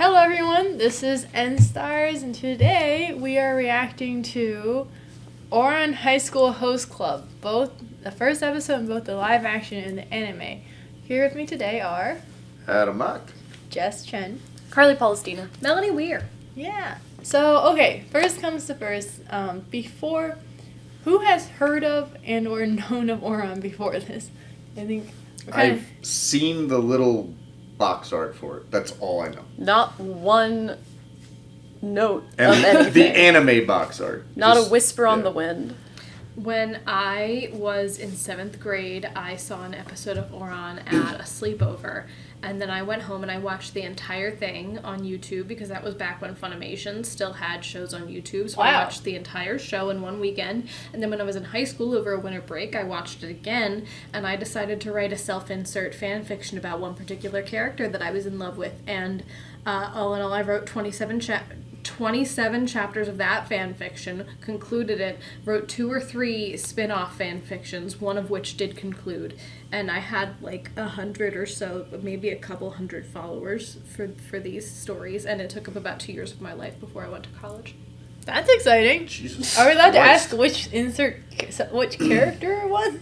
Hello everyone, this is Enstarz, and today we are reacting to Ouran High School Host Club, both the first episode and both the live action and the anime. Here with me today are Adam Mock, Jess Chen, Carly Palestina, Melanie Weir. Yeah. So, okay, first comes to first. Before, who has heard of and or known of Ouran before this? I think I've seen the little box art for it. That's all I know. not one note of And anything. the anime box art. Not Just- a whisper on yeah. the wind. When I was in 7th grade, I saw an episode of Ouran at a sleepover. And then I went home and I watched the entire thing on YouTube because that was back when Funimation still had shows on YouTube. So I Wow. watched the entire show in one weekend. And then when I was in high school over a winter break, I watched it again. And I decided to write a self-insert fan fiction about one particular character that I was in love with. And all in all, I wrote 27 chapters of that fan fiction, concluded it, wrote 2 or 3 spin-off fan fictions, one of which did conclude, and I had like 100 or so, maybe a couple hundred followers for these stories, and it took up about 2 years of my life before I went to college. that's exciting. Jesus Are we allowed to Christ. ask which character it was?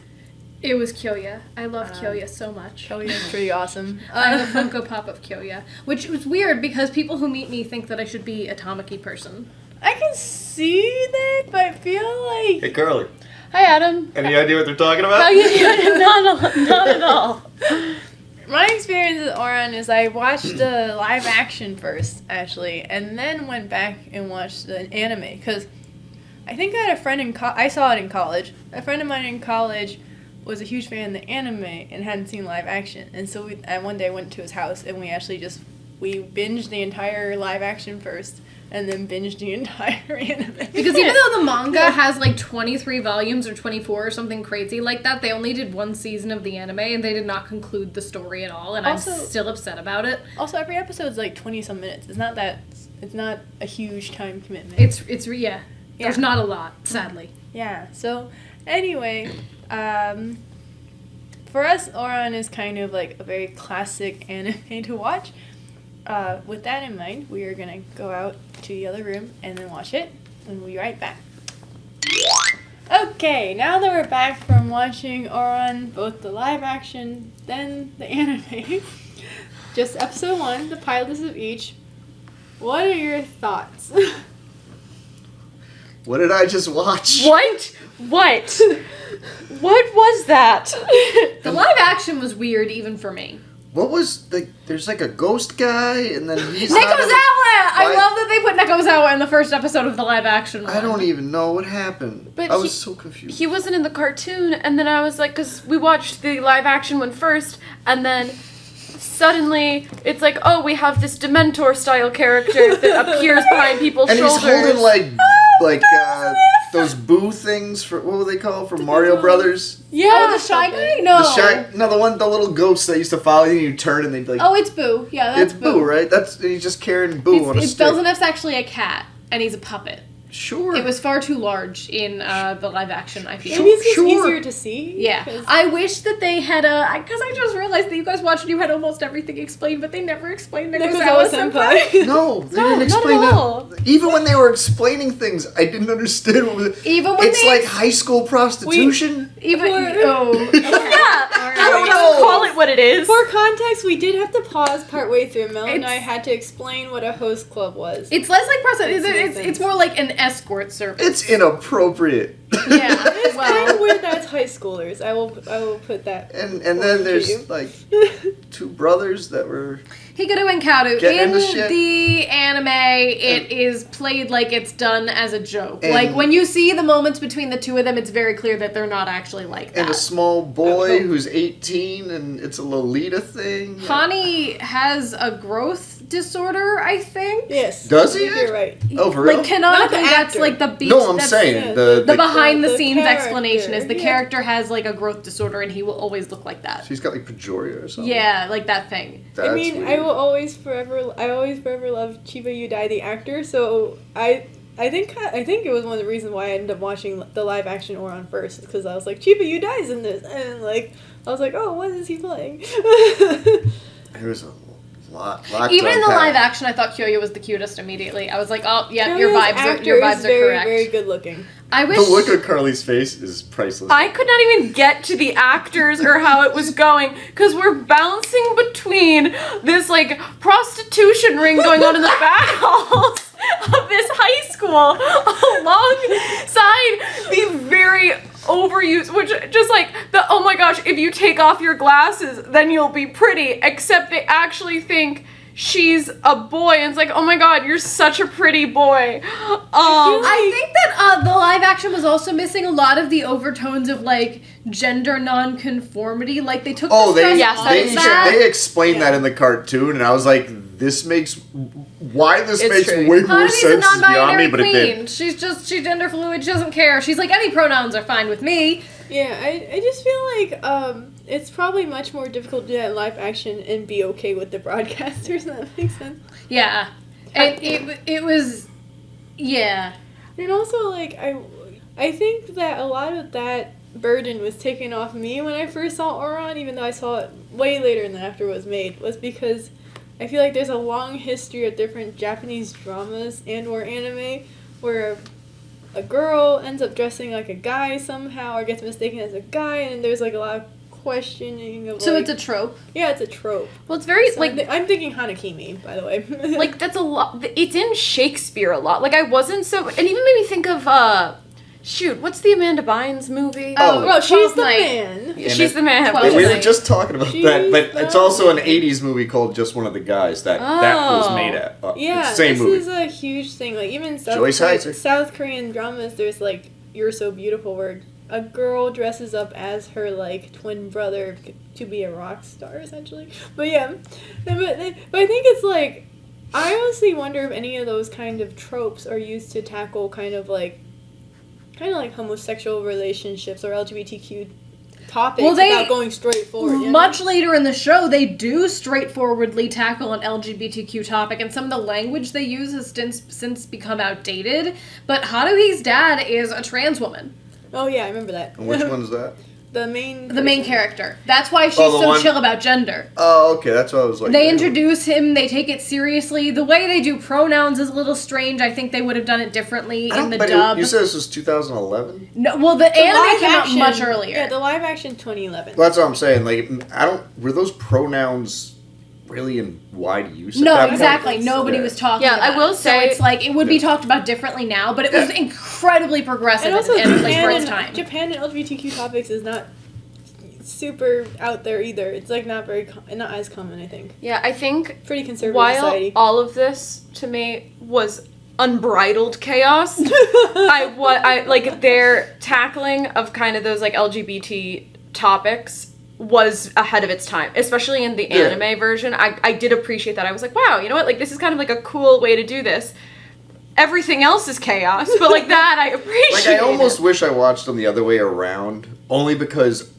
It was Kyoya. I love Kyoya so much. Kyoya's pretty awesome. I have a Funko Pop of Kyoya, which was weird because people who meet me think that I should be a Tamaki person. I can see that, but I feel like Hey, Carly. Hi, Adam. Any idea what they're talking about? How you doing? Not at all. my experience with Ouran is I watched the live action first, actually, and then went back and watched the anime because I think I had a friend I saw it in college. A friend of mine in college was a huge fan of the anime and hadn't seen live action, and so I one day went to his house and we binged the entire live action first and then binged the entire anime. Because even though the manga has like 23 volumes or 24 or something crazy like that, they only did 1 season of the anime and they did not conclude the story at all, and Also- I'm still upset about it. Also, every episode's like 20-some minutes. It's not a huge time commitment. Yeah. There's not a lot, sadly. Yeah, so anyway, for us, Ouran is kind of like a very classic anime to watch. With that in mind, we are going to go out to the other room and then watch it, and we'll be right back. Okay, now that we're back from watching Ouran, both the live action, then the anime, just episode 1, the pilots of each, what are your thoughts? What did I just watch? What? What was that? The live action was weird even for me. What was there's like a ghost guy and then he's Nekozawa! not I love that they put Nekozawa in the first episode of the live action one. I don't even know what happened. But I was so confused. He wasn't in the cartoon, and then I was like, because we watched the live action one first, and then suddenly it's like, oh, we have this Dementor style character that appears behind people's And shoulders. he's holding like those boo things for what were they called from Mario Brothers? Yeah, Oh, the Shy Guy? No. The little ghosts that used to follow you. And you turn and they'd be like. Oh, it's Boo. Yeah, that's It's Boo, right? He's just carrying Boo on a stick. Belzeneff's actually a cat, and he's a puppet. Sure. It was far too large in the live action, I feel. Maybe it's just Sure. easier to see. Yeah. 'cause- I wish that they had because I just realized that you guys watched and you had almost everything explained, but they never explained Nekozawa Nekozawa-senpai. No, they No, didn't not explain at that. all. Even when they were explaining things, I didn't understand what was. Even when It's they like high school prostitution. even Yeah, I don't know. call it what it is. For context, we did have to pause partway through. Mel and It's- I had to explain what a host club was. It's less like prostitution. It's It's more like an escort service. It's inappropriate. Yeah. It's kind of Well, weird that it's high schoolers. I will put that. And then there's like 2 brothers that were. Hikaru and Kaoru. Get In into shit. the anime, it is played like it's done as a joke. And- Like, when you see the moments between the two of them, it's very clear that they're not actually like that. And a small boy who's 18, and it's a Lolita thing. Hani has a growth disorder, I think. Yes. Does he? You're right. Oh, for real? Like, canonically, Not the that's actor. like the beat. No, I'm that's saying the The behind the the scenes character. explanation is the Yeah. character has like a growth disorder and he will always look like that. She's got like Pejoria or something. Yeah, like that thing. That's I mean, weird. I always forever love Chiba Udai, the actor. So I think it was one of the reasons why I ended up watching the live action Ouran first, because I was like, Chiba Udai's in this, and like I was like, oh, what is he playing? It was a Lot Even to in the unpack. live action, I thought Kyoya was the cutest immediately. I was like, oh, yeah, Kyoya's your vibes is are very, correct. very good looking. I wish... The look on Carly's face is priceless. I could not even get to the actors or how it was going because we're bouncing between this like prostitution ring going on in the back halls of this high school alongside the very overused, which just like the oh my gosh, if you take off your glasses then you'll be pretty, except they actually think she's a boy, and it's like, oh my god, you're such a pretty boy. I think that the live action was also missing a lot of the overtones of like gender non-conformity. Like they took the stress off of that. They explained that in the cartoon, and I was like, this makes way more Honey's sense a is beyond me, non-binary but it queen. did. She's gender fluid. She doesn't care. She's like, any pronouns are fine with me. Yeah, I just feel like it's probably much more difficult to do that live action and be okay with the broadcasters. That makes sense. Yeah, it was, yeah. And also, like, I think that a lot of that burden was taken off me when I first saw Ouran, even though I saw it way later than after it was made, was because I feel like there's a long history of different Japanese dramas and or anime where a girl ends up dressing like a guy somehow or gets mistaken as a guy, and there's like a lot of questioning of So like, it's a trope. yeah, it's a trope. Well, it's very So I'm thinking Hanakimi, by the way. like that's a lot. It's in Shakespeare a lot. Like I wasn't so, and even made me think of what's the Amanda Bynes movie? Oh, well, she's the Night. man. And She's the man. Twelfth We were Night. just talking about She's that, but it's also an the- 80s movie called Just One of the Guys that was Oh. made at. Yeah, it's the same this movie. is a huge thing. Like even Joyce Heiser. South Korean dramas, there's like You're So Beautiful, where a girl dresses up as her like twin brother to be a rock star, essentially. But yeah, but I think it's like I honestly wonder if any of those kind of tropes are used to tackle kind of like homosexual relationships or LGBTQ topics Well, they- without going straight forward. you know? Much later in the show, they do straightforwardly tackle an LGBTQ topic, and some of the language they use has since become outdated. But Haruhi's dad is a trans woman, Oh yeah, I remember that. And which one's that? The main. the main person. character. That's why she's Oh, the so one- chill about gender. Oh, okay, that's what I was like. They introduce him, they take it seriously. The way they do pronouns is a little strange. I think they would have done it differently in the dub. You said this was 2011? No, well, the The anime live came action- out much earlier. Yeah, the live action 2011. Well, that's what I'm saying. Like, were those pronouns really in wide use? at No, that point? exactly. Nobody Yeah. was talking Yeah, about I will it. say- So it's like, it would be talked about differently now, but it was incredibly progressive And also, and like for its Japan time. and, Japan and LGBTQ topics is not super out there either. It's like not not as common, I think. Yeah, I think Pretty conservative while society. all of this to me was unbridled chaos, I like their tackling of kind of those like LGBT topics was ahead of its time, especially in the anime version. I did appreciate that. I was like, wow, you know what? Like this is kind of like a cool way to do this. Everything else is chaos, but like that I appreciate. Like, I almost wish I watched them the other way around, only because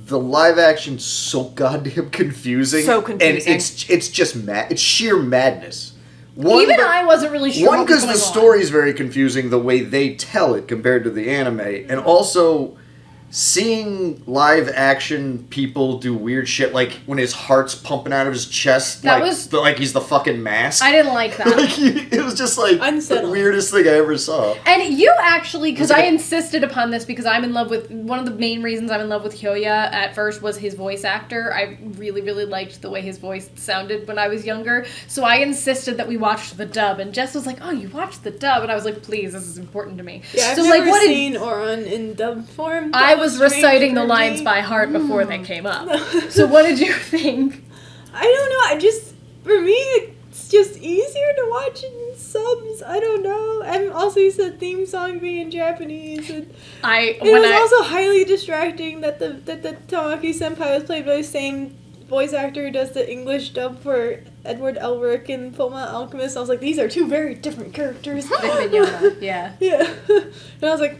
the live action's so goddamn confusing. So confusing. And it's just it's sheer madness. One, Even but- I wasn't really sure One, what was because the going on. story's very confusing, the way they tell it compared to the anime, and also seeing live action people do weird shit, like when his heart's pumping out of his chest, That like, was- like he's the fucking mask. I didn't like that. Like, it was just like the Unsettling. weirdest thing I ever saw. And you actually, because It's like I a- insisted upon this because I'm in love with, one of the main reasons I'm in love with Kyoya at first was his voice actor. I really, really liked the way his voice sounded when I was younger. So I insisted that we watched the dub. And Jess was like, oh, you watched the dub? And I was like, please, this is important to me. Yeah, I've so never like, what did seen Ouran in dub form. I That was strange reciting the for lines me. by heart before they came up. So what did you think? I don't know. For me, it's just easier to watch it in subs. I don't know. I'm also used to the theme song being in Japanese. And it was also highly distracting that the Tamaki Senpai was played by the same voice actor who does the English dub for Edward Elric in Fullmetal Alchemist. I was like, these are two very different characters. Yeah. Yeah. And I was like,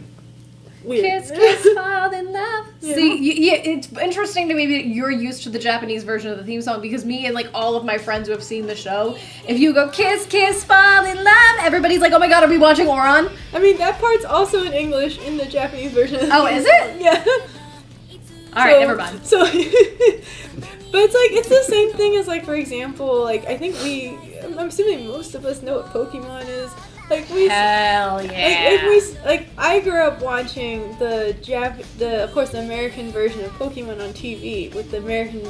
weird. Kiss, kiss, fall in love. Yeah. See, it's interesting to me that you're used to the Japanese version of the theme song because me and like all of my friends who have seen the show, if you go kiss, kiss, fall in love, everybody's like, oh my god, are we watching Ouran? I mean, that part's also in English in the Japanese version. Of the Oh, theme is it? song. Yeah. All right, never mind. So, But it's like, it's the same thing as, like, for example, like, I think I'm assuming most of us know what Pokemon is. Like, Hell yeah. Like, I grew up watching the American version of Pokemon on TV with the American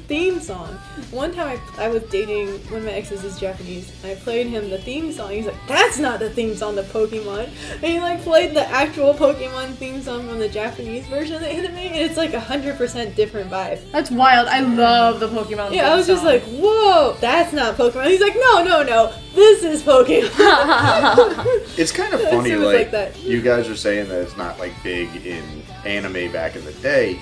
theme song. One time I was dating one of my exes is Japanese, and I played him the theme song. He's like, that's not the theme song of Pokemon. And he like played the actual Pokemon theme song from the Japanese version of the anime, and it's like 100% different vibe. That's wild. I love the Pokemon. Yeah, I was just like, whoa, that's not Pokemon. He's like, no, this is Pokemon. It's kind of funny, So it was like that. you guys are saying that it's not like big in anime back in the day.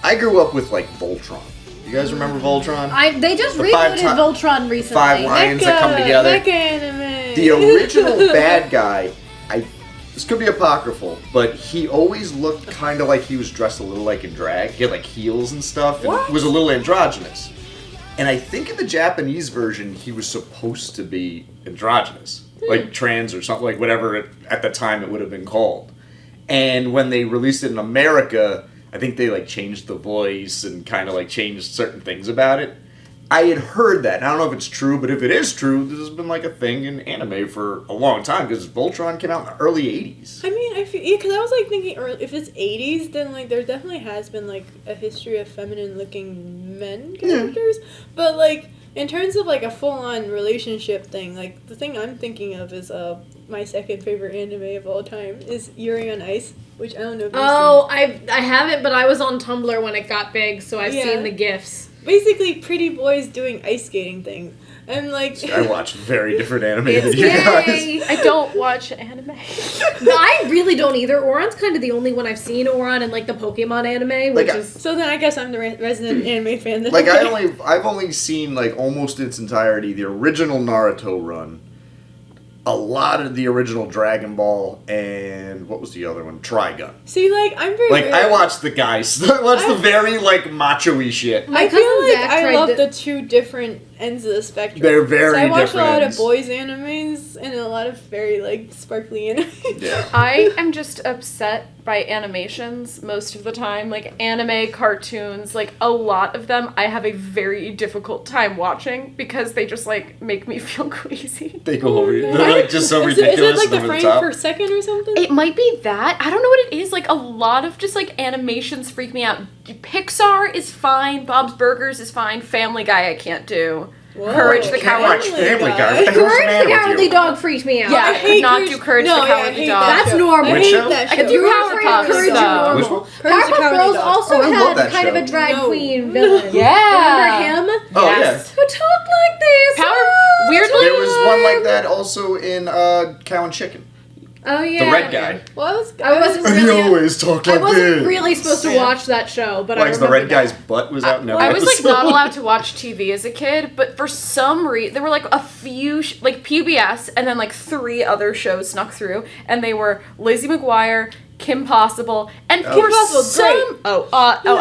I grew up with like Voltron. You guys remember Voltron? They just The rebooted five Voltron recently. 5 lions that come together. Mecha anime. The original bad guy, this could be apocryphal, but he always looked kind of like he was dressed a little like in drag. He had like heels and stuff, and What? was a little androgynous. And I think in the Japanese version, he was supposed to be androgynous, like trans or something, like whatever at the time it would have been called. And when they released it in America, I think they like changed the voice and kind of like changed certain things about it. I had heard that. I don't know if it's true, but if it is true, this has been like a thing in anime for a long time because Voltron came out in the early 80s. I mean, because I was like thinking, if it's 80s, then like there definitely has been like a history of feminine-looking men characters. But like in terms of like a full-on relationship thing, like the thing I'm thinking of is my second favorite anime of all time is Yuri on Ice, which I don't know if you've seen. I haven't, but I was on Tumblr when it got big, so I've Yeah. seen the GIFs. Basically, pretty boys doing ice skating things. And like I watch very different anime than It's you guys. gay. I don't watch anime. No, I really don't either. Ouran's kind of the only one I've seen. Ouran and like the Pokemon anime, which Like, is So then I guess I'm the resident anime fan. Then. Like I've only seen like almost its entirety the original Naruto run, a lot of the original Dragon Ball, and what was the other one? Trigun. See, like I'm very Like weird. I watched the guys. I watched the very like macho-y shit. My I feel cousin like Zach I tried love to- the two different ends of the spectrum. They're very so I watch different a lot ends. of boys animes and a lot of very like sparkly animes. Yeah. I am just upset by animations most of the time. Like anime, cartoons, like a lot of them I have a very difficult time watching because they just like make me feel queasy. They go over you. They're like just so Is it ridiculous like and the over the frame top. per second or something? It might be that. I don't know what it is. Like a lot of just like animations freak me out. Pixar is fine. Bob's Burgers is fine. Family Guy I can't do. Whoa. Courage the I can't watch Cowardly. Family Guy. What the hell's the Courage matter the with Cowardly you? Dog freaked me out. Yeah, I I hate could not do Courage the no, yeah, I Cowardly hate Dog. that That's show. normal. I Which hate show? that show. I could do Powerpuff Courage Stuff. are Which normal. one? Courage the Powerpuff Cowardly Girls Dog. also Oh, I love had that kind of show. a drag No. queen villain. Yeah. Remember him? Oh Yes. Who talked like this? Power- all the weirdly- There was one like time. that also in Cow and Chicken. Oh yeah. The red guy. Well, I wasn't And he really. always talked I like wasn't this. really supposed to Yeah. watch that show, but Why, I because the remember red that. guy's butt was out in every I was like episode? not allowed to watch TV as a kid, but for some reason there were like a few like PBS and then like 3 other shows snuck through, and they were Lizzie McGuire, Kim Possible, and Oh. for Kim Possible's some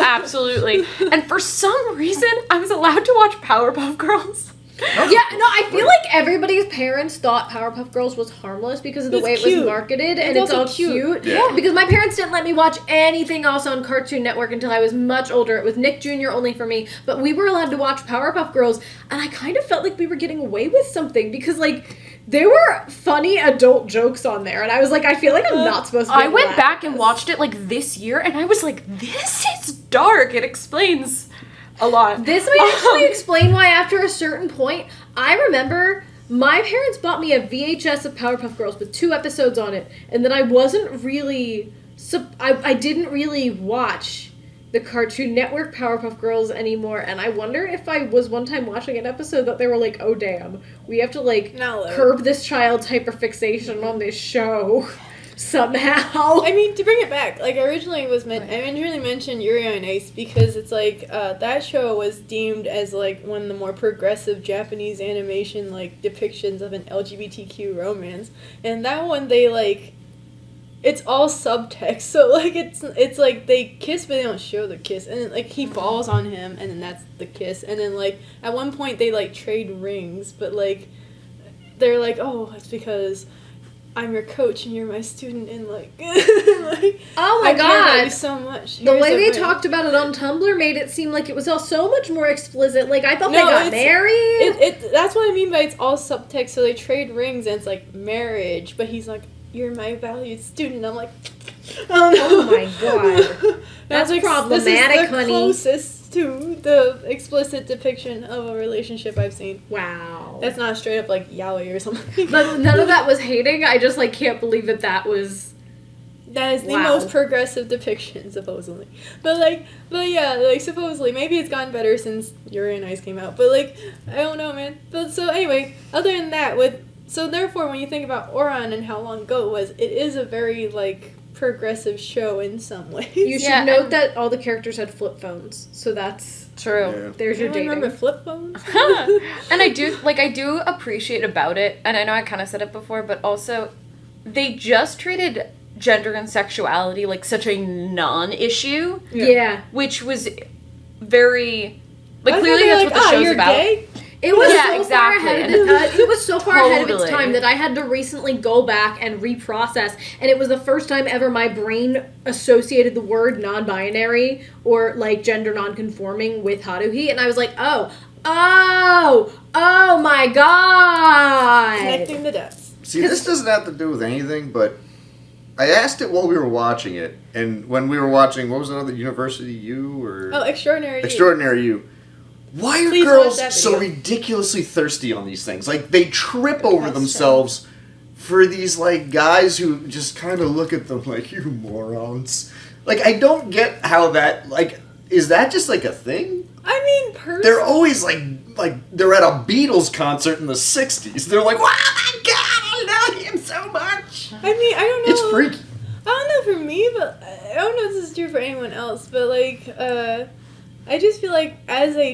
absolutely, and for some reason I was allowed to watch Powerpuff Girls. Yeah, no, I feel like everybody's parents thought Powerpuff Girls was harmless because of the It's way it cute. was marketed, and It's it's all also cute. cute. Yeah. Because my parents didn't let me watch anything else on Cartoon Network until I was much older. It was Nick Jr. only for me, but we were allowed to watch Powerpuff Girls, and I kind of felt like we were getting away with something because, like, there were funny adult jokes on there, and I was like, I feel like I'm not supposed to be I able went to back laugh and at watched it like this year, and I was like, this is dark. It explains a lot. This might actually explain why after a certain point, I remember my parents bought me a VHS of Powerpuff Girls with 2 episodes on it, and then I wasn't really, I didn't really watch the Cartoon Network Powerpuff Girls anymore, and I wonder if I was one time watching an episode that they were like, oh damn, we have to like Not allowed. curb this child's hyperfixation on this show somehow. I mean, to bring it back, like originally it was meant. I originally mentioned Yuri on Ice because it's like that show was deemed as like one of the more progressive Japanese animation like depictions of an LGBTQ romance, and that one they like. It's all subtext, so like it's like they kiss but they don't show the kiss, and then like he falls on him, and then that's the kiss, and then like at one point they like trade rings, but like they're like, oh, it's because I'm your coach and you're my student, and like, Oh my I care about you god. so much. The Here's way a they ring. talked about it on Tumblr made it seem like it was all so much more explicit. Like, I thought No, they got it's- married. That's what I mean by it's all subtext. So they trade rings and it's like marriage, but he's like, you're my valued student. I'm like, oh no. Oh my god. That's like, problematic, this is the honey. closest to the explicit depiction of a relationship I've seen. Wow. That's not straight up like yaoi or something. But none of that was hating. I just, like, can't believe that was... That is the Wow. most progressive depiction, supposedly. But yeah, like, supposedly. Maybe it's gotten better since Yuri on Ice came out. But, like, I don't know, man. But, so, anyway, other than that, so, therefore, when you think about Ouran and how long ago it was, it is a very, like, progressive show in some ways. You should Yeah, note and- that all the characters had flip phones. So that's... True. Yeah. There's your Anyone dating. remember flip phones? And I do appreciate about it, and I know I kind of said it before, but also they just treated gender and sexuality like such a non-issue, Yeah. which was very like I clearly thought they that's were what the show's you're about. Gay? It was Yeah, so exactly. far ahead of it was so far ahead of its Totally. time that I had to recently go back and reprocess, and it was the first time ever my brain associated the word non-binary or like gender non-conforming with Haruhi, and I was like, oh my god. Connecting the dots. See, this doesn't have to do with anything, but I asked it while we were watching it, and when we were watching, what was another University U or Oh, Extraordinary. You. Extraordinary You? Why are Please watch girls that so video. ridiculously thirsty on these things? Like they trip over Because themselves for these like guys who just kind of look at them like you morons. Like I don't get how that like is that just like a thing? I mean, They're always like they're at a Beatles concert in the '60s. They're like, "Wow, my God, I love him so much." I mean, I don't know. It's freaky. I don't know for me, but I don't know if this is true for anyone else, but like, I just feel like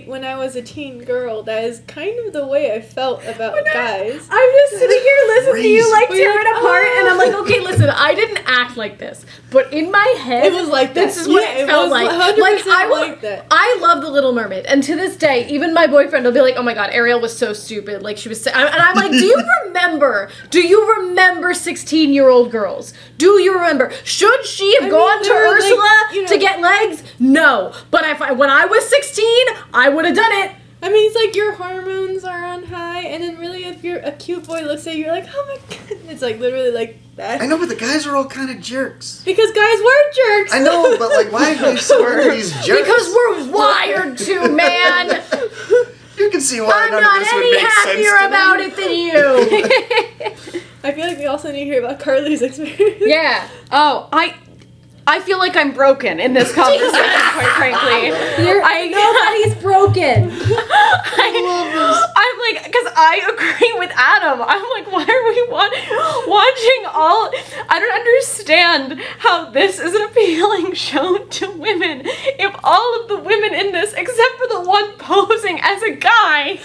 when I was a teen girl, that is kind of the way I felt about guys. I'm just sitting here listening to you like Crazy. tear it apart, and I'm like, okay, listen, I didn't act like this, but in my head, It was like that. This is what Yeah, it it felt was like. 100% I like that. I love The Little Mermaid, and to this day, even my boyfriend will be like, "Oh my God, Ariel was so stupid." Like she was, and I'm like, "Do you remember? Do you remember 16-year-old girls? Do you remember? Should she have gone to they were, like, Ursula you know- to get legs? No, but when I was 16, I would have done it." I mean, it's like your hormones are on high, and then really, if a cute boy looks at you, you're like, oh my god. It's like literally like that. I know, but the guys are all kind of jerks. Because guys were jerks. I know, but like, why are they so into these jerks? Because we're wired to, man. You can see why I'm none not of this would any make sense happier to about me. it than you. I feel like we also need to hear about Carly's experience. Yeah. Oh, I feel like I'm broken in this conversation, quite frankly. Nobody's broken. I'm like, because I agree with Adam. I'm like, why are we watching all? I don't understand how this is an appealing show to women if all of the women in this, except for the one posing as a guy,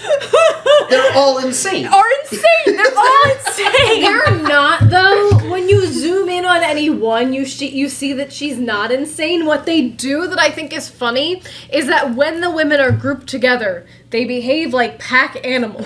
They're all insane. are insane. They're all insane. They're not, though. When you zoom in on any one, you see that she's not insane. What they do that I think is funny is that when the women are grouped together, they behave like pack animals.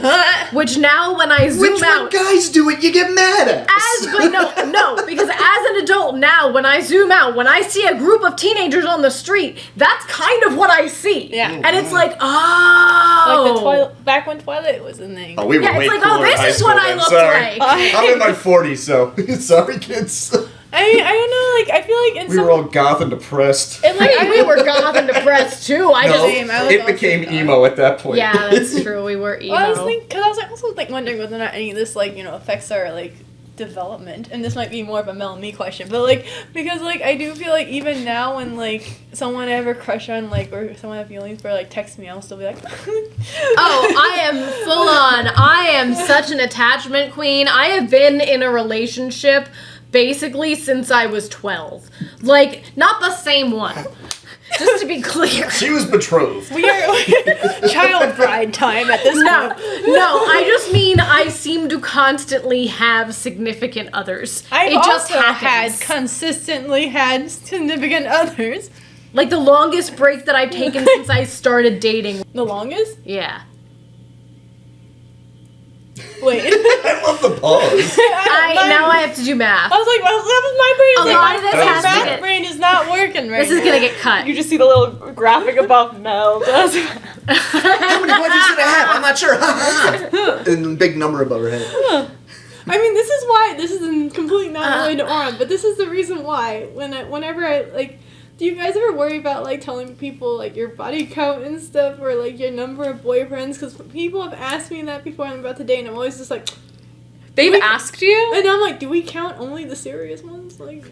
Which now, when I zoom Which when out, guys do it, you get mad at. but no, because as an adult now, when I zoom out, when I see a group of teenagers on the street, that's kind of what I see. Yeah. And it's like, oh. Like back when Twilight was in the Oh, we were Yeah, way it's like, cooler oh, in this high is school what I then. look Sorry. like. I'm in my 40s, so sorry, kids. I mean, I don't know, like, I feel like in We some... were all goth and depressed. and, like, I mean, we were goth and depressed too. I No, just Same, I was it also became goth. emo at that point. yeah, that's true. We were emo. Well, I was thinking, because I was also like wondering whether or not any of this like affects our like development, and this might be more of a Mel and me question, but like because like I do feel like even now when like someone I have a crush on like or someone I have feelings for like text me, I'll still be like, Oh, I am full on. I am such an attachment queen. I have been in a relationship basically since I was 12. Like, not the same one. Just to be clear. She was betrothed. we are child bride time at this No, point. I just mean I seem to constantly have significant others. I've it just also happens. consistently had significant others. Like the longest break that I've taken since I started dating. The longest? Yeah. Wait. I love the pause. Now I have to do math. I was like, well, that was my brain. A lot of this has to my get- brain is not working right This is gonna get cut. You just see the little graphic above Mel. Does How many boyfriends did I have? I'm not sure. And big number above her head. I mean, this is why, this is completely not related to Ouran, but this is the reason why, whenever I, like, do you guys ever worry about, like, telling people, like, your body count and stuff, or, like, your number of boyfriends? Because people have asked me that before I'm about to date, and I'm always just like... They've asked you? And I'm like, do we count only the serious ones? Like...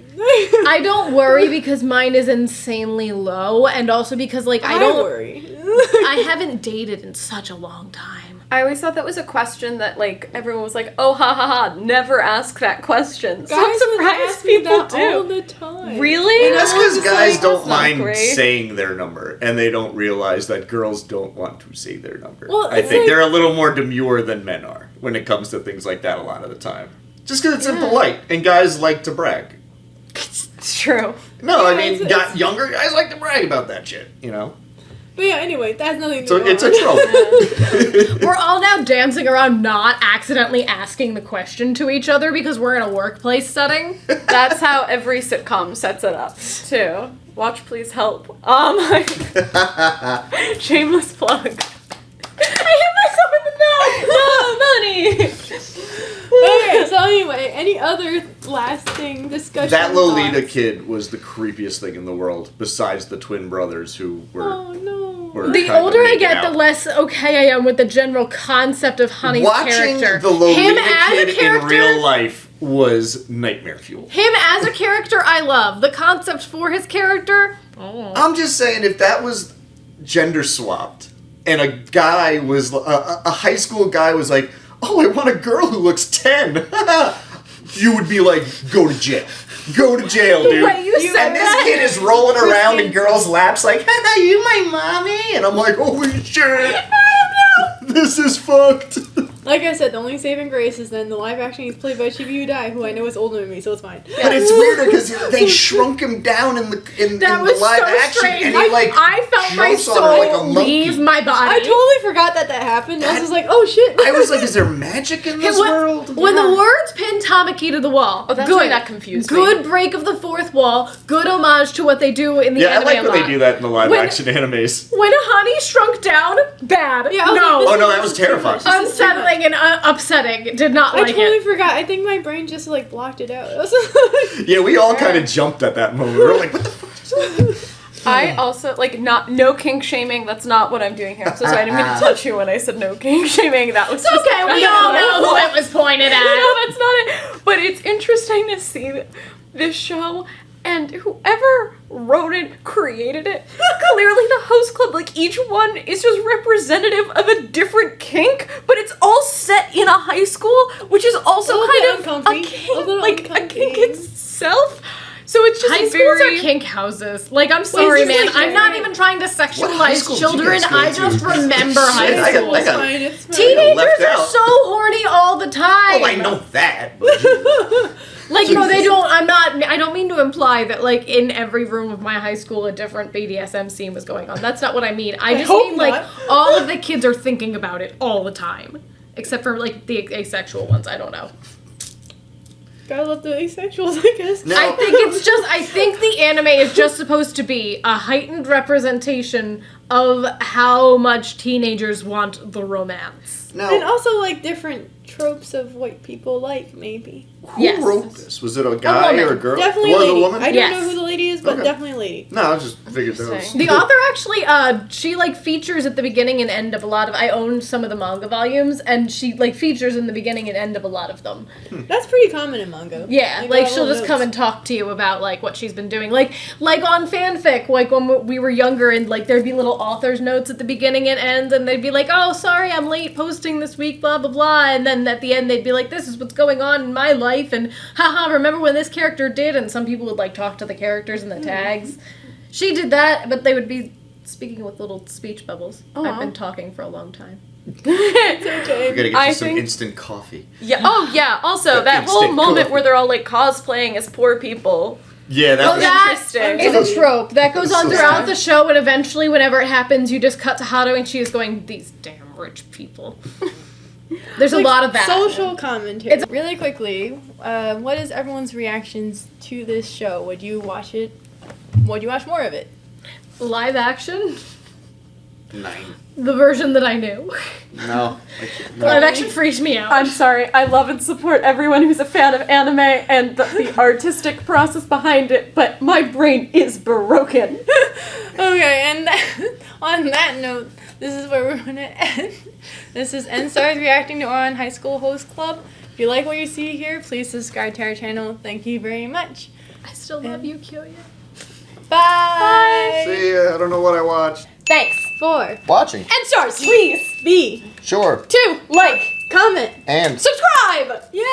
I don't worry because mine is insanely low, and also because, like, I don't... worry. I haven't dated in such a long time. I always thought that was a question that, like, everyone was like, oh, ha, ha, ha, never ask that question. So I'm Guys would surprised ask me people that do. all the time. Really? And That's I was because just guys like, don't that's not mind great. saying their number, and they don't realize that girls don't want to say their number. Well, I it's think like- they're a little more demure than men are when it comes to things like that a lot of the time. Just because it's impolite, and guys like to brag. It's true. No, I Yeah, mean, it's- younger guys like to brag about that shit, you know? But yeah, anyway, that has nothing to So do it's a with trope. We're all now dancing around not accidentally asking the question to each other because we're in a workplace setting. That's how every sitcom sets it up, too. Watch Please Help. Shameless plug. I hit myself in the nose! No, Melanie! Okay, so anyway, any other lasting discussion? That Lolita thoughts? kid was the creepiest thing in the world, besides the twin brothers who were... Oh no. were The kind of older I making get, out. the less okay I am with the general concept of Honey's Watching character. the Lolita Him as kid a character, in real life was nightmare fuel. him as a character, I love. The concept for his character, I'm just saying, if that was gender swapped, and a guy was, a high school guy was like, oh, I want a girl who looks 10, you would be like, go to jail. Go to jail, dude. way you said And this that. kid is rolling around in girls' laps like, haha, you my mommy? And I'm like, holy shit. This is fucked. Like I said, the only saving grace is then the live action he's played by Chibi Udai, who I know is older than me, so it's fine. But it's weirder because they shrunk him down in the that in was the live so action, strange. and he like I felt my jumps on her like a soul monkey. leave my body. I totally forgot that happened. I was just like, oh shit. I was like, is there magic in this world? When the words pin Tamaki to the wall, Oh, that's good. why that confused me. Good break of the fourth wall, good homage to what they do in the Yeah, I anime like a when they lot. do that in the live When- action animes. When Honey shrunk down, bad. Yeah, I was no. like, Oh no, that was terrifying. Unsettling and upsetting. Did not I like totally it. forgot. I think my brain just like blocked it out. I was like, Yeah, we all kind of jumped at that moment. We were like, what the fuck? I also, like, no kink shaming. That's not what I'm doing here. I'm so sorry. I didn't mean to touch you when I said no kink shaming. That was It's okay, we all know who it was pointed at. No, that's not it. But it's interesting to see this show, and whoever wrote it, created it, clearly the host club, like, each one is just representative of a different kink, but it's all set in a high school, which is also little kind bit of uncomfy. a A kink, little like, a uncomfy. kink itself. So it's just High very... schools are kink houses. Like, I'm sorry, just man. like I'm not very- even trying to high sexualize school did you children. guys go I to? just remember Shit, high I got- school. I got- fine. It's fine. Teenagers left are out. so horny all the time. Oh, I know that. But Like, no, they don't. I don't mean to imply that, like, in every room of my high school, a different BDSM scene was going on. That's not what I mean. I just hope mean, like, not. all of the kids are thinking about it all the time. Except for, like, the asexual ones. I don't know. Gotta love the asexuals, I guess. No. I think the anime is just supposed to be a heightened representation of how much teenagers want the romance. now, And also, like, different tropes of what people like, maybe. who Yes. wrote this? Was it a guy woman. or a girl? Definitely Was a it a lady. woman? I don't Yes. know who the lady is, but Okay. definitely a lady. No, I just figured that was. Interesting. The author actually, she, like, features at the beginning and end of a lot of, I own some of the manga volumes, and she, like, features in the beginning and end of a lot of them. That's pretty common in manga. Yeah, They like, got she'll little just come notes. and talk to you about, like, what she's been doing. Like on fanfic, like, when we were younger, and, like, there'd be little author's notes at the beginning and end, and they'd be like, oh, sorry, I'm late posting this week, blah, blah, blah, and then at the end, they'd be like, this is what's going on in my life, and haha, remember when this character did, and some people would, like, talk to the characters in the tags. She did that, but they would be speaking with little speech bubbles. Aw. I've been talking for a long time. It's We okay. gotta get I you some think- instant coffee. Yeah. Oh, yeah. Also, that whole Instant moment coffee. where they're all, like, cosplaying as poor people. Yeah, that Well, was. that interesting. is a trope. That goes on So throughout sad. the show, and eventually, whenever it happens, you just cut to Hato, and she is going, these damn rich people. There's a lot of that. Social commentary. It's really quickly. What is everyone's reactions to this show? Would you watch it? Would you watch more of it? Live action, 9. the version that I knew. No. Live action freaks me out. I'm sorry. I love and support everyone who's a fan of anime and the artistic process behind it, but my brain is broken. Okay, and on that note, this is where we're going to end. This is Enstarz reacting to Ouran High School Host Club. If you like what you see here, please subscribe to our channel. Thank you very much. I still love you, Kyoya. Bye! See ya. I don't know what I watched. Thanks. 4. Watching. Enstarz, please. B. Sure. 2. Like. Comment. And Subscribe. Yay!